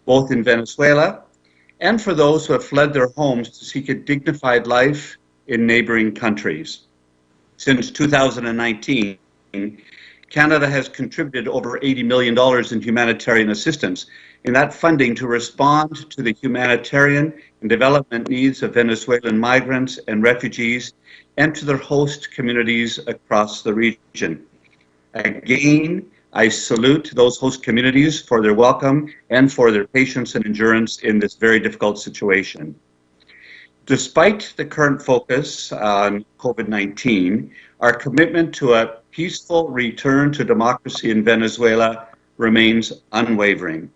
both in Venezuela and for those who have fled their homes to seek a dignified life in neighboring countries. Since 2019, Canada has contributed over $80 million in humanitarian assistance, in that funding to respond to the humanitarian and development needs of Venezuelan migrants and refugees and to their host communities across the region. Again, I salute those host communities for their welcome and for their patience and endurance in this very difficult situation. Despite the current focus on COVID-19, our commitment to a peaceful return to democracy in Venezuela remains unwavering.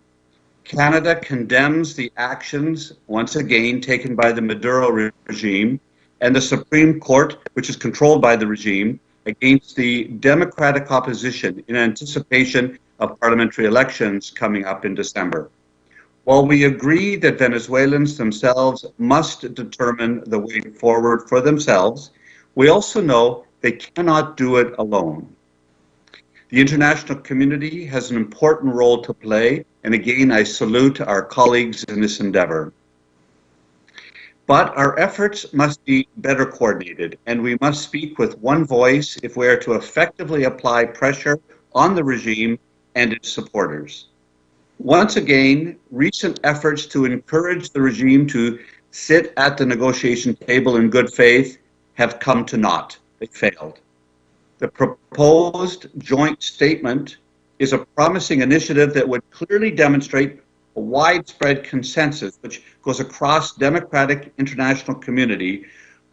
Canada condemns the actions, once again, taken by the Maduro regime and the Supreme Court, which is controlled by the regime, against the democratic opposition in anticipation of parliamentary elections coming up in December. While we agree that Venezuelans themselves must determine the way forward for themselves, we also know they cannot do it alone. The international community has an important role to play, and again, I salute our colleagues in this endeavor. But our efforts must be better coordinated, and we must speak with one voice if we are to effectively apply pressure on the regime and its supporters. Once again, recent efforts to encourage the regime to sit at the negotiation table in good faith have come to naught. They failed. The proposed joint statement is a promising initiative that would clearly demonstrate a widespread consensus which goes across democratic international community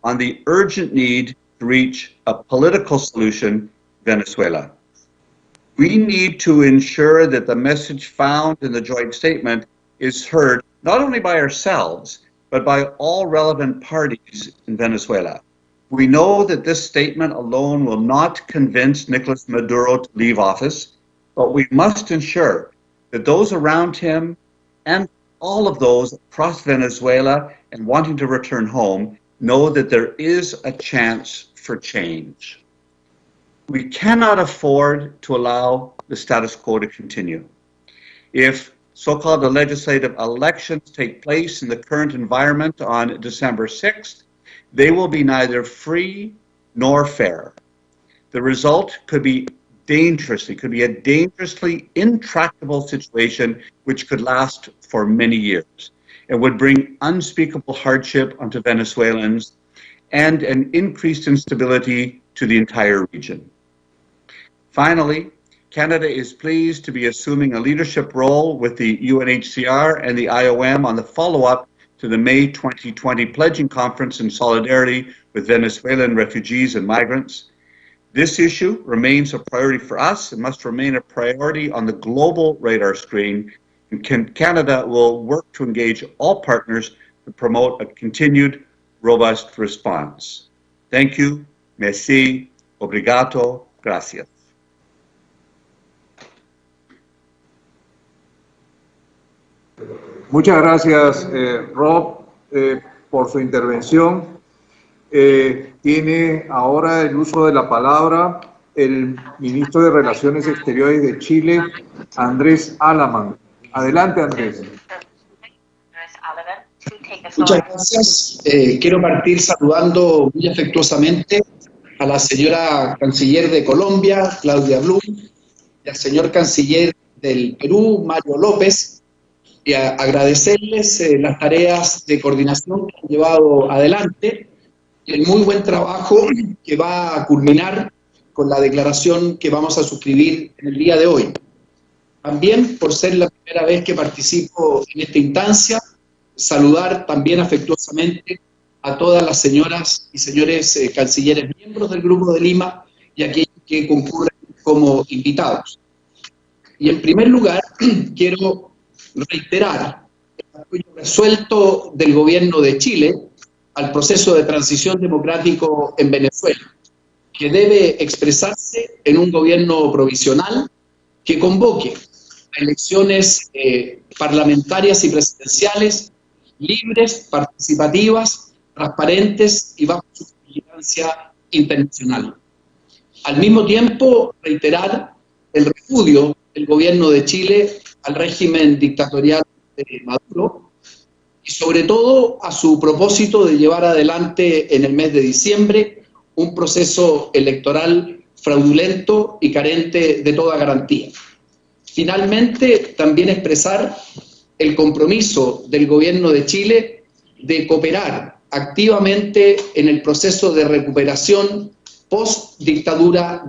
on the urgent need to reach a political solution in Venezuela. We need to ensure that the message found in the joint statement is heard not only by ourselves, but by all relevant parties in Venezuela. We know that this statement alone will not convince Nicolas Maduro to leave office, but we must ensure that those around him and all of those across Venezuela and wanting to return home know that there is a chance for change. We cannot afford to allow the status quo to continue. If so-called legislative elections take place in the current environment on December 6th, they will be neither free nor fair. The result could be a dangerously intractable situation which could last for many years and would bring unspeakable hardship onto Venezuelans and an increased instability to the entire region. Finally, Canada is pleased to be assuming a leadership role with the UNHCR and the IOM on the follow-up to the May 2020 pledging conference in solidarity with Venezuelan refugees and migrants. This issue remains a priority for us and must remain a priority on the global radar screen, and Canada will work to engage all partners to promote a continued, robust response. Thank you, merci, obrigado, gracias. Muchas gracias, Rob, por su intervención. Tiene ahora el uso de la palabra el ministro de Relaciones Exteriores de Chile, Andrés Alamán. Adelante, Andrés. Muchas gracias. Quiero partir saludando muy afectuosamente a la señora canciller de Colombia, Claudia Blum, y al señor canciller del Perú, Mario López, y agradecerles las tareas de coordinación que han llevado adelante y el muy buen trabajo que va a culminar con la declaración que vamos a suscribir en el día de hoy. También, por ser la primera vez que participo en esta instancia, saludar también afectuosamente a todas las señoras y señores cancilleres miembros del Grupo de Lima y aquellos que concurren como invitados. Y en primer lugar, quiero reiterar el apoyo resuelto del Gobierno de Chile al proceso de transición democrático en Venezuela, que debe expresarse en un gobierno provisional que convoque a elecciones parlamentarias y presidenciales libres, participativas, transparentes y bajo su vigilancia internacional. Al mismo tiempo, reiterar el repudio del Gobierno de Chile al régimen dictatorial de Maduro y sobre todo a su propósito de llevar adelante en el mes de diciembre un proceso electoral fraudulento y carente de toda garantía. Finalmente, también expresar el compromiso del Gobierno de Chile de cooperar activamente en el proceso de recuperación post-dictadura